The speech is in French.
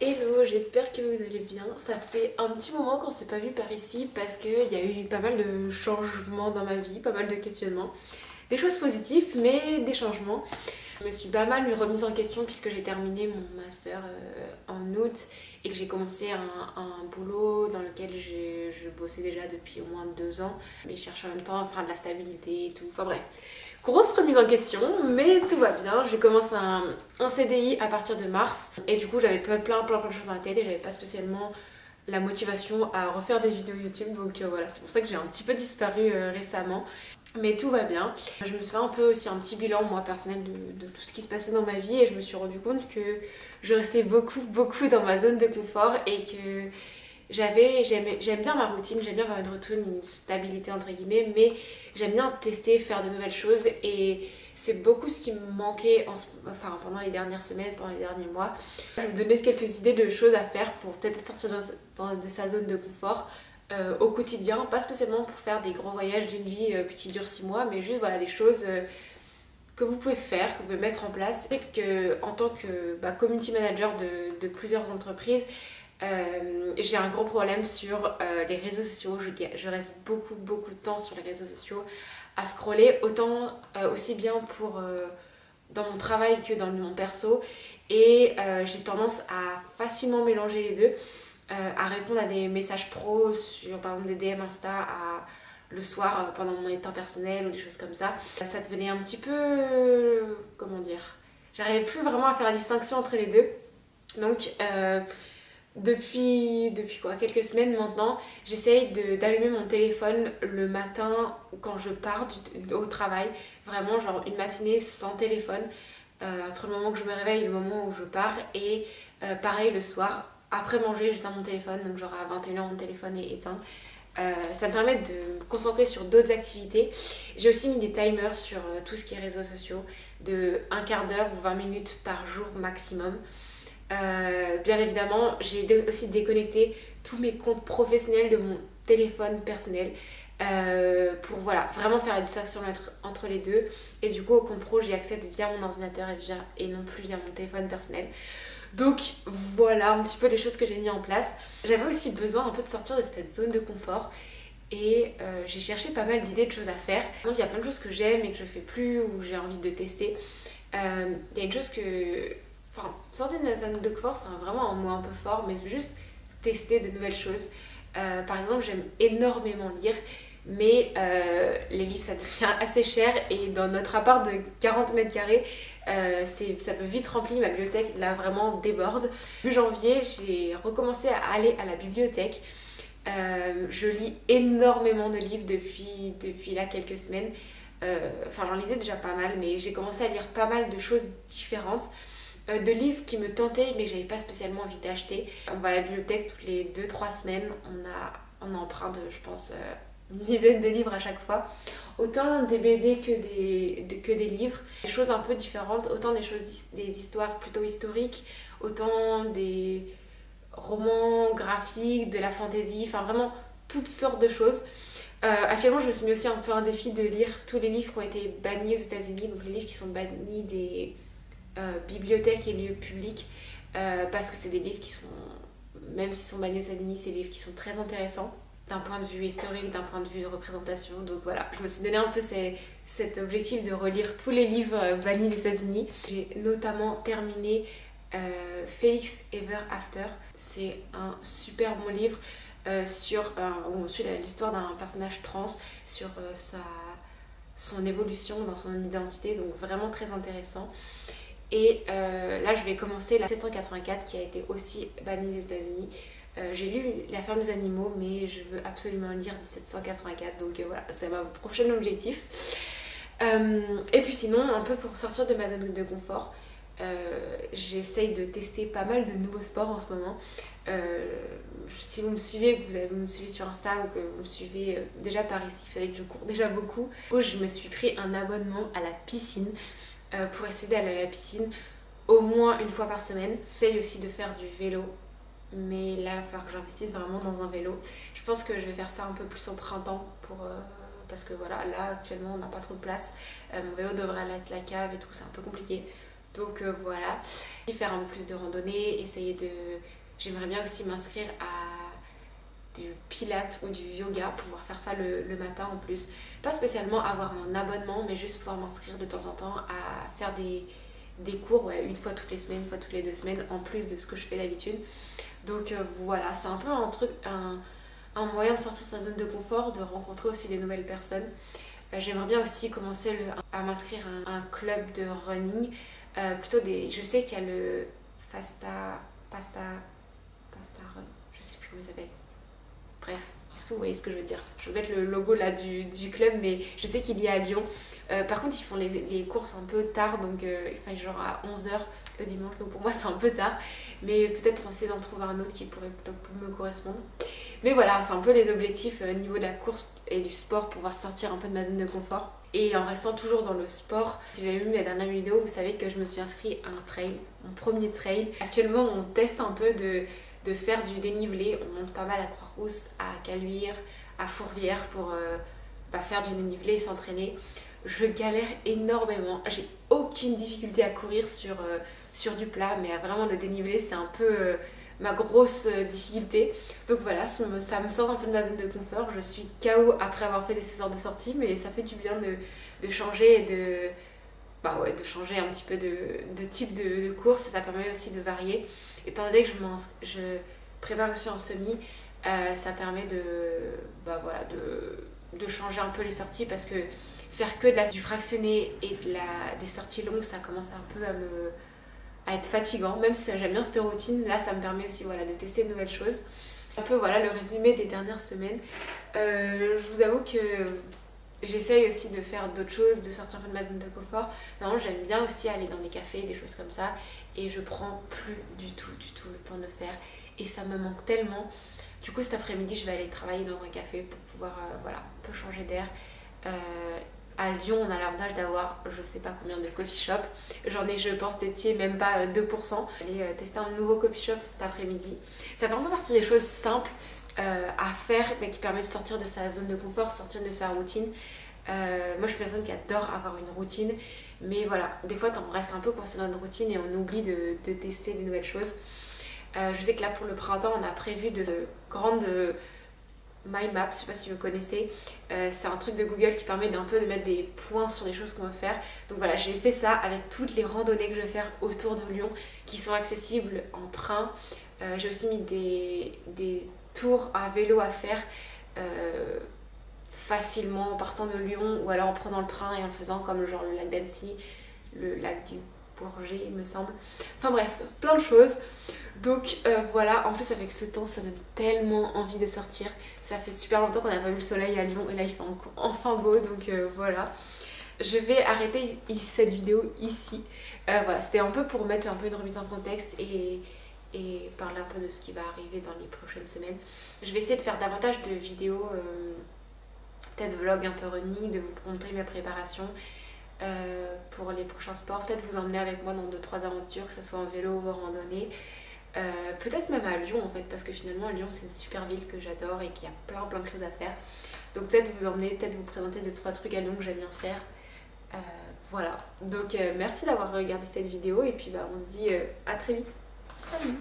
Hello, j'espère que vous allez bien. Ça fait un petit moment qu'on s'est pas vu par ici parce qu'il y a eu pas mal de changements dans ma vie, pas mal de questionnements. Des choses positives, mais des changements. Je me suis pas mal remise en question puisque j'ai terminé mon master en août et que j'ai commencé un boulot dans lequel je bossais déjà depuis au moins 2 ans. Mais je cherche en même temps à faire de la stabilité et tout. Enfin bref, grosse remise en question, mais tout va bien. Je commence un CDI à partir de mars. Et du coup, j'avais plein de choses dans la tête et j'avais pas spécialement la motivation à refaire des vidéos YouTube. Donc voilà, c'est pour ça que j'ai un petit peu disparu récemment. Mais tout va bien. Je me suis fait un peu aussi un petit bilan moi personnel de tout ce qui se passait dans ma vie et je me suis rendu compte que je restais beaucoup dans ma zone de confort et que j'aime bien ma routine, j'aime bien avoir une routine, une stabilité entre guillemets, mais j'aime bien tester, faire de nouvelles choses et c'est beaucoup ce qui me manquait pendant les dernières semaines, pendant les derniers mois. Je vais vous donner quelques idées de choses à faire pour peut-être sortir de sa zone de confort au quotidien, pas spécialement pour faire des grands voyages d'une vie qui dure 6 mois, mais juste voilà des choses que vous pouvez faire, que vous pouvez mettre en place. C'est que en tant que community manager de plusieurs entreprises, j'ai un gros problème sur les réseaux sociaux. Je reste beaucoup de temps sur les réseaux sociaux à scroller, autant aussi bien pour dans mon travail que dans mon perso, et j'ai tendance à facilement mélanger les deux. À répondre à des messages pro sur par exemple des DM Insta le soir pendant mon temps personnel ou des choses comme ça. Ça devenait un petit peu... comment dire, j'arrivais plus vraiment à faire la distinction entre les deux. Donc depuis quoi, quelques semaines maintenant, j'essaye d'allumer mon téléphone le matin quand je pars au travail. Vraiment genre une matinée sans téléphone, entre le moment que je me réveille et le moment où je pars. Et pareil le soir, après manger, j'éteins mon téléphone, donc genre à 21h mon téléphone est éteint. Ça me permet de me concentrer sur d'autres activités. J'ai aussi mis des timers sur tout ce qui est réseaux sociaux, de un quart d'heure ou 20 minutes par jour maximum. Bien évidemment, j'ai aussi déconnecté tous mes comptes professionnels de mon téléphone personnel pour voilà, vraiment faire la distinction entre les deux. Et du coup, au compte pro, j'y accède via mon ordinateur et non plus via mon téléphone personnel. Donc voilà un petit peu les choses que j'ai mis en place. J'avais aussi besoin un peu de sortir de cette zone de confort et j'ai cherché pas mal d'idées de choses à faire. Par exemple, il y a plein de choses que j'aime et que je fais plus ou j'ai envie de tester. Il y a une chose que... Enfin, sortir de la zone de confort, c'est vraiment un mot un peu fort, mais c'est juste tester de nouvelles choses. Par exemple, j'aime énormément lire, mais les livres ça devient assez cher et dans notre appart de 40 mètres carrés, ça peut vite remplir. Ma bibliothèque là vraiment déborde. Début janvier, j'ai recommencé à aller à la bibliothèque. Je lis énormément de livres depuis là quelques semaines. Enfin, j'en lisais déjà pas mal, mais j'ai commencé à lire pas mal de choses différentes. De livres qui me tentaient mais que j'avais pas spécialement envie d'acheter. On va à la bibliothèque toutes les 2-3 semaines, on emprunte je pense une dizaine de livres à chaque fois. Autant des BD que des livres, des choses un peu différentes, autant des histoires plutôt historiques, autant des romans graphiques, de la fantasy, enfin vraiment toutes sortes de choses. Actuellement, je me suis mis aussi un peu un défi de lire tous les livres qui ont été bannis aux États-Unis, donc les livres qui sont bannis des bibliothèques et lieux publics, parce que c'est des livres qui sont, même s'ils sont bannis aux États-Unis, c'est des livres qui sont très intéressants d'un point de vue historique, d'un point de vue de représentation. Donc voilà, je me suis donné un peu cet objectif de relire tous les livres bannis des États-Unis. J'ai notamment terminé Felix Ever After. C'est un super bon livre où on suit l'histoire d'un personnage trans, sur son évolution dans son identité, donc vraiment très intéressant. Et là, je vais commencer la 784 qui a été aussi bannie des États-Unis. J'ai lu La ferme des animaux, mais je veux absolument lire 1784, donc voilà, c'est mon prochain objectif. Et puis sinon, un peu pour sortir de ma zone de confort, j'essaye de tester pas mal de nouveaux sports en ce moment. Si vous me suivez, que vous me suivez sur Insta ou que vous me suivez déjà par ici, vous savez que je cours déjà beaucoup. Du coup, je me suis pris un abonnement à la piscine pour essayer d'aller à la piscine au moins une fois par semaine. J'essaye aussi de faire du vélo, mais là il va falloir que j'investisse vraiment dans un vélo. Je pense que je vais faire ça un peu plus au printemps parce que voilà, là actuellement on n'a pas trop de place. Mon vélo devrait aller être la cave et tout, c'est un peu compliqué. Donc voilà, faire un peu plus de randonnée, essayer de... J'aimerais bien aussi m'inscrire à du pilates ou du yoga, pouvoir faire ça le matin en plus. Pas spécialement avoir un abonnement, mais juste pouvoir m'inscrire de temps en temps à faire des cours, ouais, une fois toutes les semaines, une fois toutes les 2 semaines, en plus de ce que je fais d'habitude. Donc voilà, c'est un peu un truc, un moyen de sortir de sa zone de confort, de rencontrer aussi des nouvelles personnes. J'aimerais bien aussi commencer à m'inscrire à un club de running. Je sais qu'il y a le Pasta Run, je sais plus comment il s'appelle. Bref, est-ce que vous voyez ce que je veux dire? Je vais mettre le logo là du club, mais je sais qu'il y a à Lyon. Par contre, ils font les courses un peu tard, donc il fait genre à 11 h le dimanche, donc pour moi c'est un peu tard. Mais peut-être on essaie d'en trouver un autre qui pourrait peut-être me correspondre. Mais voilà, c'est un peu les objectifs au niveau de la course et du sport, pouvoir sortir un peu de ma zone de confort. Et en restant toujours dans le sport, si vous avez vu ma dernière vidéo, vous savez que je me suis inscrite à un trail, mon premier trail. Actuellement, on teste un peu de faire du dénivelé. On monte pas mal à Croix-Rousse, à Caluire, à Fourvière pour faire du dénivelé et s'entraîner. Je galère énormément. J'ai aucune difficulté à courir sur du plat, mais vraiment le dénivelé, c'est un peu ma grosse difficulté. Donc voilà, ça me sort un peu de ma zone de confort. Je suis KO après avoir fait des séances de sortie, mais ça fait du bien de changer et de changer un petit peu de type de course. Et ça permet aussi de varier. Étant donné que je prépare aussi en semi, ça permet de changer un peu les sorties, parce que faire que du fractionné et des sorties longues, ça commence un peu à être fatigant. Même si j'aime bien cette routine, là ça me permet aussi de tester de nouvelles choses. Un peu voilà le résumé des dernières semaines. Je vous avoue que j'essaye aussi de faire d'autres choses, de sortir un peu de ma zone de confort. Normalement, j'aime bien aussi aller dans les cafés, des choses comme ça. Et je prends plus du tout le temps de le faire. Et ça me manque tellement. Du coup, cet après-midi, je vais aller travailler dans un café pour pouvoir un peu changer d'air. À Lyon, on a l'avantage d'avoir je sais pas combien de coffee shop. J'en ai, je pense, testé même pas 2%. Je vais aller tester un nouveau coffee shop cet après-midi. Ça fait vraiment partie des choses simples à faire, mais qui permet de sortir de sa zone de confort, sortir de sa routine. Moi je suis une personne qui adore avoir une routine, mais voilà, des fois on reste un peu coincé dans une routine et on oublie de tester des nouvelles choses. Je sais que là pour le printemps on a prévu de grandes My Maps, je sais pas si vous connaissez, c'est un truc de Google qui permet d'un peu de mettre des points sur les choses qu'on veut faire. Donc voilà, j'ai fait ça avec toutes les randonnées que je vais faire autour de Lyon qui sont accessibles en train. J'ai aussi mis des tours à vélo à faire facilement en partant de Lyon, ou alors en prenant le train et en le faisant, comme genre le lac d'Annecy, le lac du Bourget il me semble. Enfin bref, plein de choses. Donc voilà, en plus avec ce temps ça donne tellement envie de sortir. Ça fait super longtemps qu'on n'a pas vu le soleil à Lyon et là il fait enfin beau, donc voilà. Je vais arrêter cette vidéo ici. Voilà, c'était un peu pour mettre un peu une remise en contexte et parler un peu de ce qui va arriver dans les prochaines semaines. Je vais essayer de faire davantage de vidéos, peut-être vlog un peu running, de vous montrer mes préparations pour les prochains sports. Peut-être vous emmener avec moi dans 2-3 aventures, que ce soit en vélo ou en randonnée. Peut-être même à Lyon en fait, parce que finalement Lyon c'est une super ville que j'adore et qu'il y a plein de choses à faire. Donc peut-être vous emmener, peut-être vous présenter 2-3 trucs à Lyon que j'aime bien faire. Voilà, donc merci d'avoir regardé cette vidéo et puis on se dit à très vite. Salut.